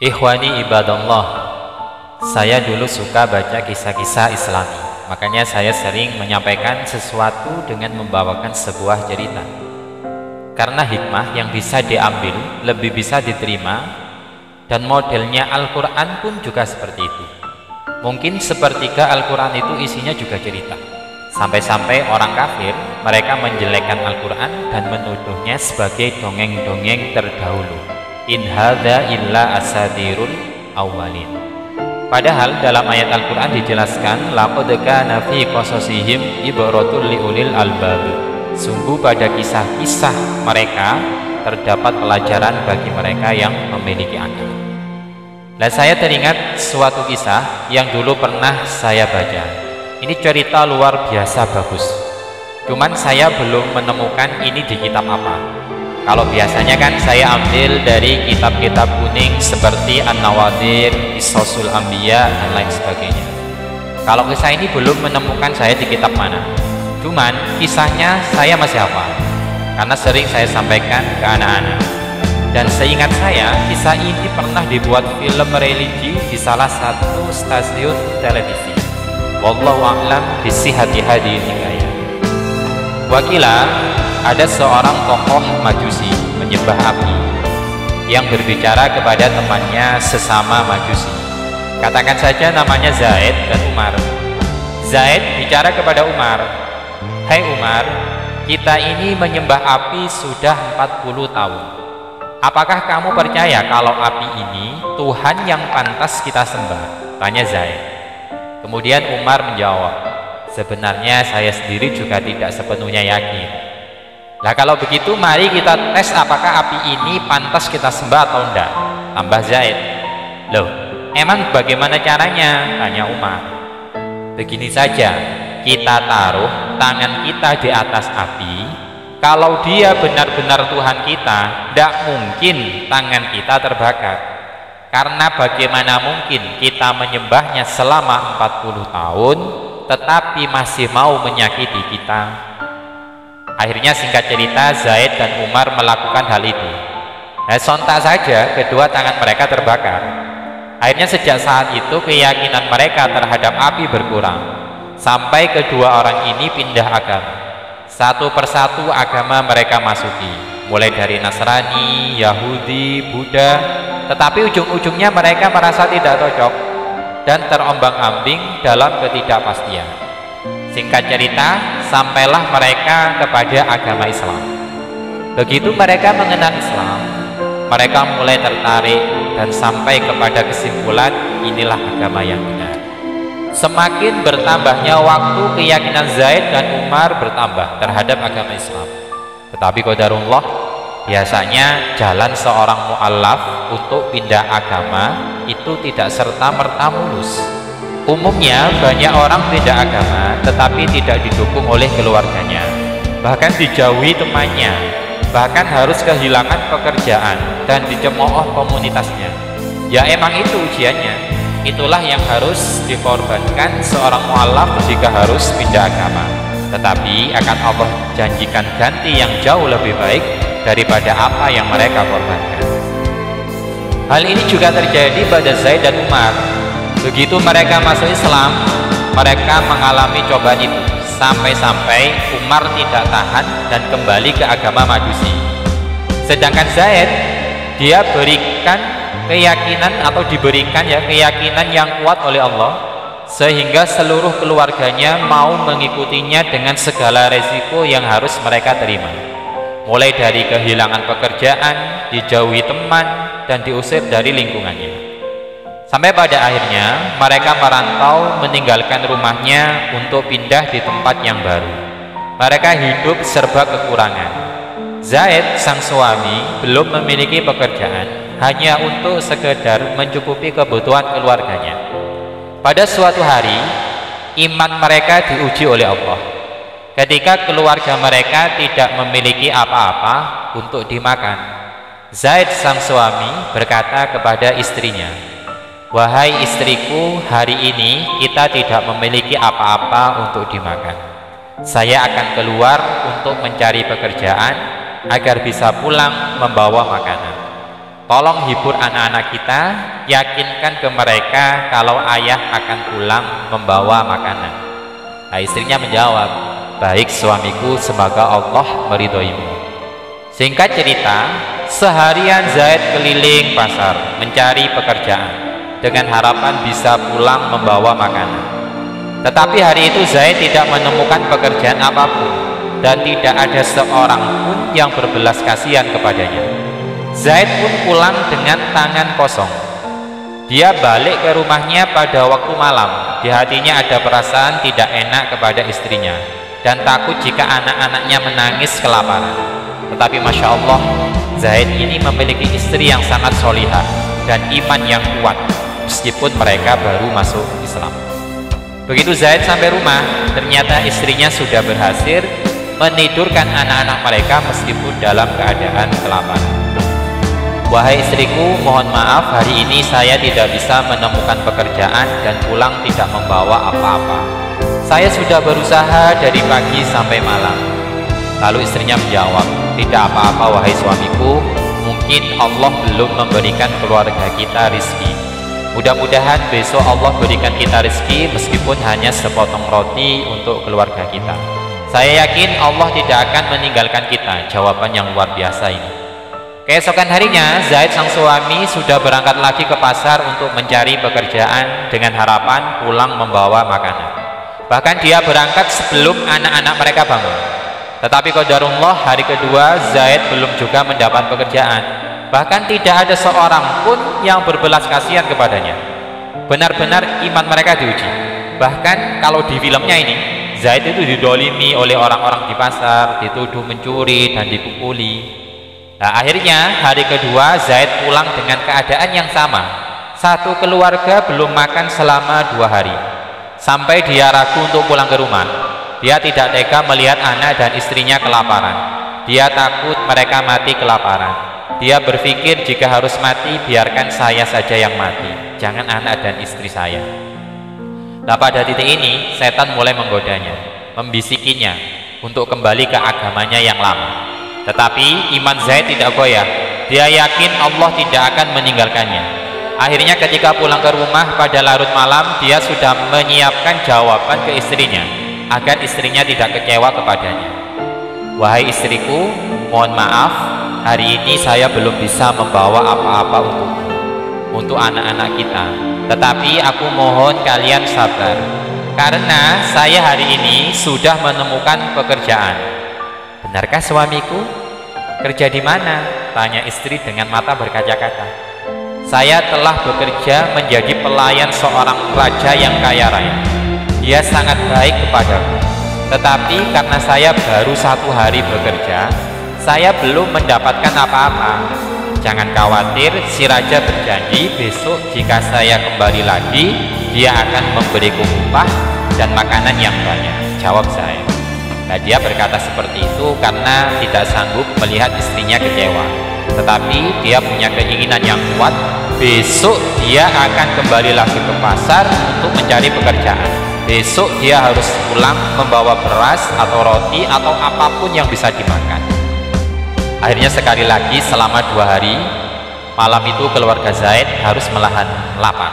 Ikhwani ibadallah, saya dulu suka baca kisah-kisah Islami. Makanya saya sering menyampaikan sesuatu dengan membawakan sebuah cerita. Karena hikmah yang bisa diambil lebih bisa diterima, dan modelnya Al-Quran pun juga seperti itu. Mungkin sepertiga Al-Quran itu isinya juga cerita. Sampai-sampai orang kafir mereka menjelekkan Al-Quran dan menuduhnya sebagai dongeng-dongeng terdahulu. In hadza illa asatirul awwalin. Padahal dalam ayat Al-Quran dijelaskan laqad kana fi qasasihim ibaratul liulil albab. Sungguh pada kisah-kisah mereka terdapat pelajaran bagi mereka yang memiliki akal. Dan saya teringat suatu kisah yang dulu pernah saya baca. Ini cerita luar biasa bagus. Cuman saya belum menemukan ini di kitab apa. Kalau biasanya kan saya ambil dari kitab-kitab kuning seperti An-Nawadir, Qisasul Anbiya, dan lain sebagainya. Kalau kisah ini belum menemukan saya di kitab mana. Cuman kisahnya saya masih hafal karena sering saya sampaikan ke anak-anak. Dan seingat saya, kisah ini pernah dibuat film religi di salah satu stasiun televisi. Wallahu a'lam bisihhati hadhihi hikayah. Wakila ada seorang tokoh Majusi menyembah api yang berbicara kepada temannya sesama Majusi. Katakan saja namanya Zaid dan Umar. Zaid bicara kepada Umar, "Hai Umar, kita ini menyembah api sudah 40 tahun. Apakah kamu percaya kalau api ini Tuhan yang pantas kita sembah?" Tanya Zaid. Kemudian Umar menjawab, "Sebenarnya saya sendiri juga tidak sepenuhnya yakin. Nah kalau begitu mari kita tes apakah api ini pantas kita sembah atau enggak." Tambah Zaid, "Loh, emang bagaimana caranya?" Tanya Umar. "Begini saja, kita taruh tangan kita di atas api. Kalau dia benar-benar Tuhan kita, tidak mungkin tangan kita terbakar. Karena bagaimana mungkin kita menyembahnya selama 40 tahun tetapi masih mau menyakiti kita?" Akhirnya singkat cerita Zaid dan Umar melakukan hal itu. Nah, sontak saja kedua tangan mereka terbakar. Akhirnya sejak saat itu keyakinan mereka terhadap api berkurang. Sampai kedua orang ini pindah agama. Satu persatu agama mereka masuki. Mulai dari Nasrani, Yahudi, Buddha. Tetapi ujung-ujungnya mereka merasa tidak cocok dan terombang-ambing dalam ketidakpastian. Singkat cerita, sampailah mereka kepada agama Islam. Begitu mereka mengenal Islam, mereka mulai tertarik dan sampai kepada kesimpulan inilah agama yang benar. Semakin bertambahnya waktu, keyakinan Zaid dan Umar bertambah terhadap agama Islam. Tetapi qadarullah, biasanya jalan seorang mu'allaf untuk pindah agama itu tidak serta-merta mulus. Umumnya banyak orang pindah agama tetapi tidak didukung oleh keluarganya, bahkan dijauhi temannya, bahkan harus kehilangan pekerjaan dan dicemooh komunitasnya. Ya emang itu ujiannya. Itulah yang harus dikorbankan seorang mu'allaf jika harus pindah agama. Tetapi akan Allah janjikan ganti yang jauh lebih baik daripada apa yang mereka korbankan. Hal ini juga terjadi pada Zaid dan Umar. Begitu mereka masuk Islam, mereka mengalami cobaan itu sampai-sampai Umar tidak tahan dan kembali ke agama Majusi. Sedangkan Zaid, dia berikan keyakinan atau diberikan keyakinan yang kuat oleh Allah sehingga seluruh keluarganya mau mengikutinya dengan segala resiko yang harus mereka terima. Mulai dari kehilangan pekerjaan, dijauhi teman, dan diusir dari lingkungannya. Sampai pada akhirnya mereka merantau meninggalkan rumahnya untuk pindah di tempat yang baru. Mereka hidup serba kekurangan. Zaid sang suami belum memiliki pekerjaan hanya untuk sekedar mencukupi kebutuhan keluarganya. Pada suatu hari iman mereka diuji oleh Allah ketika keluarga mereka tidak memiliki apa-apa untuk dimakan. Zaid sang suami berkata kepada istrinya, "Wahai istriku, hari ini kita tidak memiliki apa-apa untuk dimakan. Saya akan keluar untuk mencari pekerjaan agar bisa pulang membawa makanan. Tolong hibur anak-anak kita, yakinkan ke mereka kalau ayah akan pulang membawa makanan. Nah, istrinya menjawab, baik suamiku, semoga Allah meridhoimu. Singkat cerita, seharian Zaid keliling pasar mencari pekerjaan dengan harapan bisa pulang membawa makanan. Tetapi hari itu Zaid tidak menemukan pekerjaan apapun dan tidak ada seorang pun yang berbelas kasihan kepadanya. Zaid pun pulang dengan tangan kosong. Dia balik ke rumahnya pada waktu malam. Di hatinya ada perasaan tidak enak kepada istrinya dan takut jika anak-anaknya menangis kelaparan. Tetapi Masya Allah, Zaid ini memiliki istri yang sangat solihah dan iman yang kuat meskipun mereka baru masuk Islam. Begitu Zaid sampai rumah, ternyata istrinya sudah berhasil menidurkan anak-anak mereka meskipun dalam keadaan kelaparan. Wahai istriku, mohon maaf hari ini saya tidak bisa menemukan pekerjaan dan pulang tidak membawa apa-apa. Saya sudah berusaha dari pagi sampai malam. Lalu istrinya menjawab, tidak apa-apa wahai suamiku, mungkin Allah belum memberikan keluarga kita rizki. Mudah-mudahan besok Allah berikan kita rizki meskipun hanya sepotong roti untuk keluarga kita. Saya yakin Allah tidak akan meninggalkan kita. Jawaban yang luar biasa ini. Keesokan harinya, Zaid sang suami sudah berangkat lagi ke pasar untuk mencari pekerjaan dengan harapan pulang membawa makanan. Bahkan dia berangkat sebelum anak-anak mereka bangun. Tetapi qadarullah, hari kedua Zaid belum juga mendapat pekerjaan. Bahkan tidak ada seorang pun yang berbelas kasihan kepadanya. Benar-benar iman mereka diuji. Bahkan kalau di filmnya ini, Zaid itu didolimi oleh orang-orang di pasar, dituduh mencuri dan dipukuli. Nah, akhirnya hari kedua Zaid pulang dengan keadaan yang sama. Satu keluarga belum makan selama 2 hari. Sampai dia ragu untuk pulang ke rumah. Dia tidak tega melihat anak dan istrinya kelaparan. Dia takut mereka mati kelaparan. Dia berpikir jika harus mati, biarkan saya saja yang mati, jangan anak dan istri saya. Nah, pada titik ini setan mulai menggodanya, membisikinya untuk kembali ke agamanya yang lama. Tetapi iman Zaid tidak goyah. Dia yakin Allah tidak akan meninggalkannya. Akhirnya ketika pulang ke rumah pada larut malam, dia sudah menyiapkan jawaban ke istrinya agar istrinya tidak kecewa kepadanya. Wahai istriku, mohon maaf, hari ini saya belum bisa membawa apa-apa untukmu, untuk anak-anak kita. Tetapi aku mohon kalian sabar, karena saya hari ini sudah menemukan pekerjaan. Benarkah suamiku? Kerja di mana? Tanya istri dengan mata berkaca-kaca. Saya telah bekerja menjadi pelayan seorang raja yang kaya raya. Dia sangat baik kepadaku. Tetapi karena saya baru 1 hari bekerja, saya belum mendapatkan apa-apa. Jangan khawatir, si raja berjanji besok jika saya kembali lagi, dia akan memberiku upah dan makanan yang banyak. Jawab saya. Nah, dia berkata seperti itu karena tidak sanggup melihat istrinya kecewa. Tetapi dia punya keinginan yang kuat. Besok dia akan kembali lagi ke pasar untuk mencari pekerjaan. Besok dia harus pulang membawa beras atau roti atau apapun yang bisa dimakan. Akhirnya sekali lagi selama 2 hari, malam itu keluarga Zaid harus menahan lapar.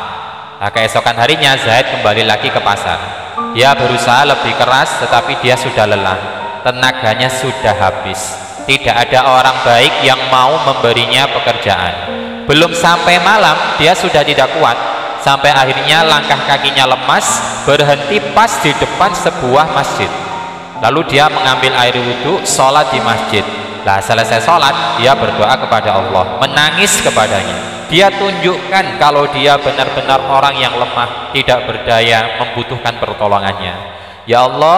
Nah, keesokan harinya Zaid kembali lagi ke pasar. Dia berusaha lebih keras, tetapi dia sudah lelah. Tenaganya sudah habis. Tidak ada orang baik yang mau memberinya pekerjaan. Belum sampai malam, dia sudah tidak kuat. Sampai akhirnya langkah kakinya lemas, berhenti pas di depan sebuah masjid. Lalu dia mengambil air wudhu, sholat di masjid. Nah, selesai sholat, dia berdoa kepada Allah, menangis kepadanya. Dia tunjukkan kalau dia benar-benar orang yang lemah, tidak berdaya, membutuhkan pertolongannya. Ya Allah,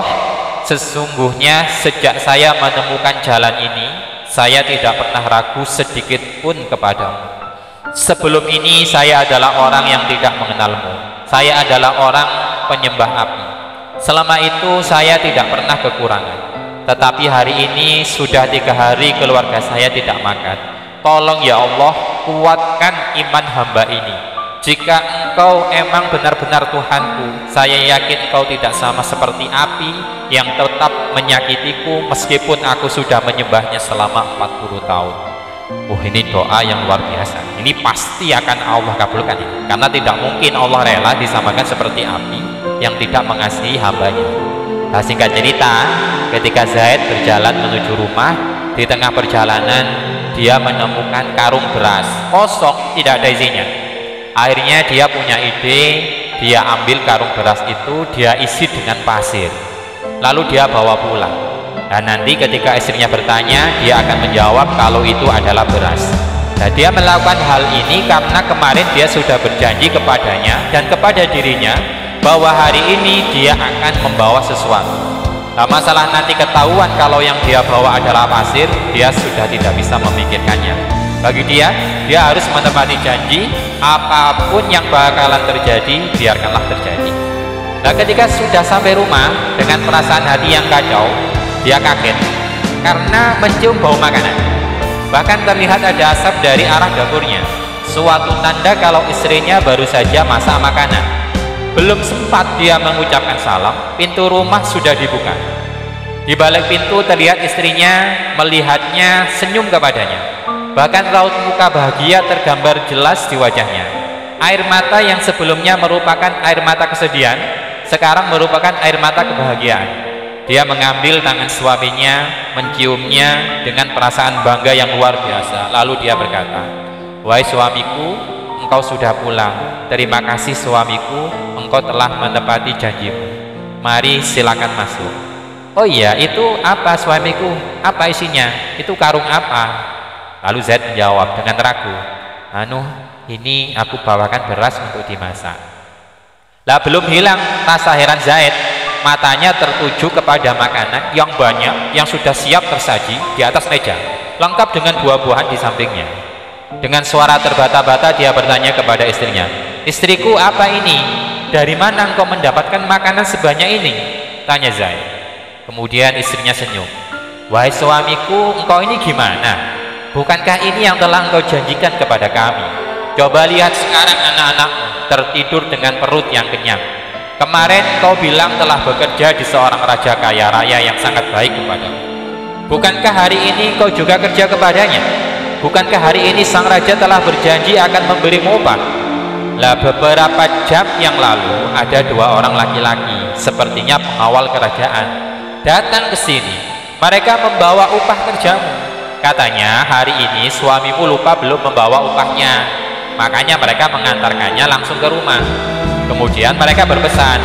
sesungguhnya sejak saya menemukan jalan ini, saya tidak pernah ragu sedikit pun kepadamu. Sebelum ini saya adalah orang yang tidak mengenalmu. Saya adalah orang penyembah api. Selama itu saya tidak pernah kekurangan. Tetapi hari ini sudah 3 hari keluarga saya tidak makan. Tolong ya Allah, kuatkan iman hamba ini. Jika engkau emang benar-benar Tuhanku, saya yakin engkau tidak sama seperti api yang tetap menyakitiku meskipun aku sudah menyembahnya selama 40 tahun. Ini doa yang luar biasa. Ini pasti akan Allah kabulkan ini. Karena tidak mungkin Allah rela disamakan seperti api yang tidak mengasihi hambanya. Nah, singkat cerita, ketika Zaid berjalan menuju rumah, di tengah perjalanan dia menemukan karung beras kosong, tidak ada isinya. Akhirnya dia punya ide, dia ambil karung beras itu, dia isi dengan pasir, lalu dia bawa pulang. Dan nanti ketika istrinya bertanya, dia akan menjawab kalau itu adalah beras. Nah, dia melakukan hal ini karena kemarin dia sudah berjanji kepadanya dan kepada dirinya bahwa hari ini dia akan membawa sesuatu. Nah, masalah nanti ketahuan kalau yang dia bawa adalah pasir, dia sudah tidak bisa memikirkannya. Bagi dia harus menepati janji, apapun yang bakalan terjadi, biarkanlah terjadi. Nah, ketika sudah sampai rumah dengan perasaan hati yang kacau, dia kaget karena mencium bau makanan. Bahkan terlihat ada asap dari arah dapurnya, suatu tanda kalau istrinya baru saja masak makanan. Belum sempat dia mengucapkan salam, pintu rumah sudah dibuka. Di balik pintu terlihat istrinya, melihatnya senyum kepadanya. Bahkan raut muka bahagia tergambar jelas di wajahnya. Air mata yang sebelumnya merupakan air mata kesedihan, sekarang merupakan air mata kebahagiaan. Dia mengambil tangan suaminya, menciumnya dengan perasaan bangga yang luar biasa. Lalu dia berkata, "Wahai suamiku, engkau sudah pulang. Terima kasih suamiku, engkau telah menepati janjimu. Mari silakan masuk." "Oh iya, itu apa suamiku? Apa isinya? Itu karung apa?" Lalu Zaid menjawab dengan ragu, "Ini aku bawakan beras untuk dimasak." Lah, belum hilang rasa heran Zaid. Matanya tertuju kepada makanan yang banyak yang sudah siap tersaji di atas meja, lengkap dengan buah-buahan di sampingnya. Dengan suara terbata-bata dia bertanya kepada istrinya, "Istriku, apa ini? Dari mana engkau mendapatkan makanan sebanyak ini?" tanya Zaid. Kemudian istrinya senyum, "Wahai suamiku, engkau ini gimana? Bukankah ini yang telah engkau janjikan kepada kami? Coba lihat sekarang anak-anakmu tertidur dengan perut yang kenyang. Kemarin kau bilang telah bekerja di seorang raja kaya raya yang sangat baik kepadamu. Bukankah hari ini kau juga kerja kepadanya? Bukankah hari ini sang raja telah berjanji akan memberimu upah?" Lah, beberapa jam yang lalu ada dua orang laki-laki, sepertinya pengawal kerajaan, datang ke sini. Mereka membawa upah kerjamu. Katanya hari ini suamimu lupa belum membawa upahnya, makanya mereka mengantarkannya langsung ke rumah. Kemudian mereka berpesan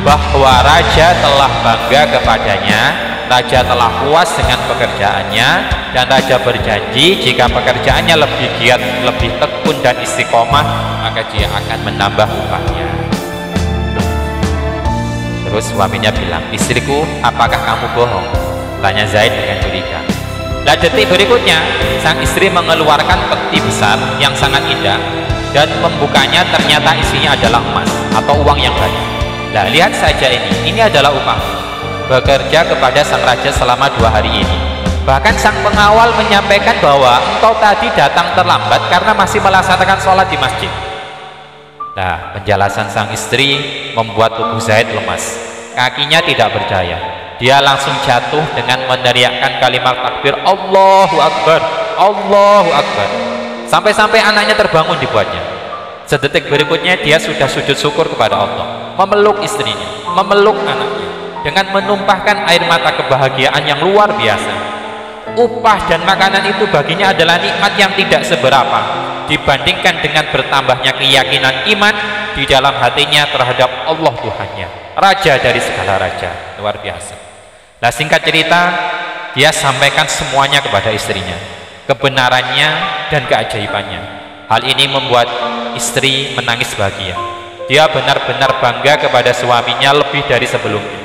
bahwa raja telah bangga kepadanya, raja telah puas dengan pekerjaannya, dan raja berjanji jika pekerjaannya lebih giat, lebih tekun dan istiqomah, maka dia akan menambah upahnya. Terus suaminya bilang, "Istriku, apakah kamu bohong?" tanya Zaid dengan curiga. Lah, detik berikutnya sang istri mengeluarkan peti besar yang sangat indah, dan membukanya ternyata isinya adalah emas atau uang yang banyak. Nah, lihat saja ini adalah upah bekerja kepada sang raja selama 2 hari ini. Bahkan sang pengawal menyampaikan bahwa engkau tadi datang terlambat karena masih melaksanakan sholat di masjid. Nah, penjelasan sang istri membuat tubuh Zaid lemas. Kakinya tidak berdaya. Dia langsung jatuh dengan meneriakkan kalimat takbir, "Allahu Akbar, Allahu Akbar." Sampai-sampai anaknya terbangun dibuatnya. Sedetik berikutnya dia sudah sujud syukur kepada Allah, memeluk istrinya, memeluk anaknya, dengan menumpahkan air mata kebahagiaan yang luar biasa. Upah dan makanan itu baginya adalah nikmat yang tidak seberapa dibandingkan dengan bertambahnya keyakinan iman di dalam hatinya terhadap Allah Tuhannya, Raja dari segala raja. Luar biasa. Nah, singkat cerita, dia sampaikan semuanya kepada istrinya, kebenarannya dan keajaibannya. Hal ini membuat istri menangis bahagia. Dia benar-benar bangga kepada suaminya lebih dari sebelumnya.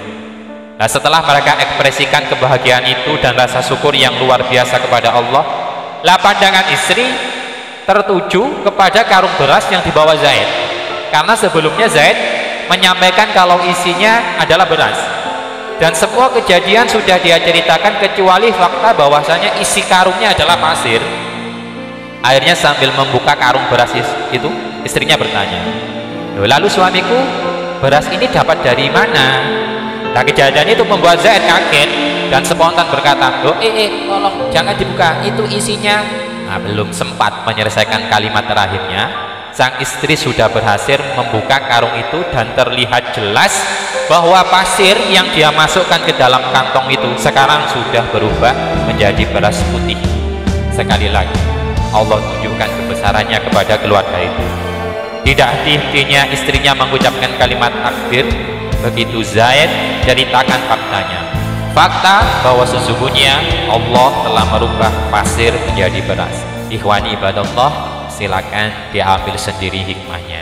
Nah, setelah mereka ekspresikan kebahagiaan itu dan rasa syukur yang luar biasa kepada Allah, lah pandangan istri tertuju kepada karung beras yang dibawa Zaid, karena sebelumnya Zaid menyampaikan kalau isinya adalah beras, dan semua kejadian sudah dia ceritakan kecuali fakta bahwasanya isi karungnya adalah pasir. Akhirnya sambil membuka karung beras itu, istrinya bertanya, "Lalu suamiku, beras ini dapat dari mana?" Nah, kejadian itu membuat Zaid kaget dan spontan berkata, tolong jangan dibuka, itu isinya belum sempat menyelesaikan kalimat terakhirnya, sang istri sudah berhasil membuka karung itu dan terlihat jelas bahwa pasir yang dia masukkan ke dalam kantong itu sekarang sudah berubah menjadi beras putih. Sekali lagi Allah tunjukkan kebesarannya kepada keluarga itu. Tidak henti-hentinya istrinya mengucapkan kalimat takbir begitu Zaid ceritakan faktanya. Fakta bahwa sesungguhnya Allah telah merubah pasir menjadi beras. Ikhwani ibadallah, silakan diambil sendiri hikmahnya.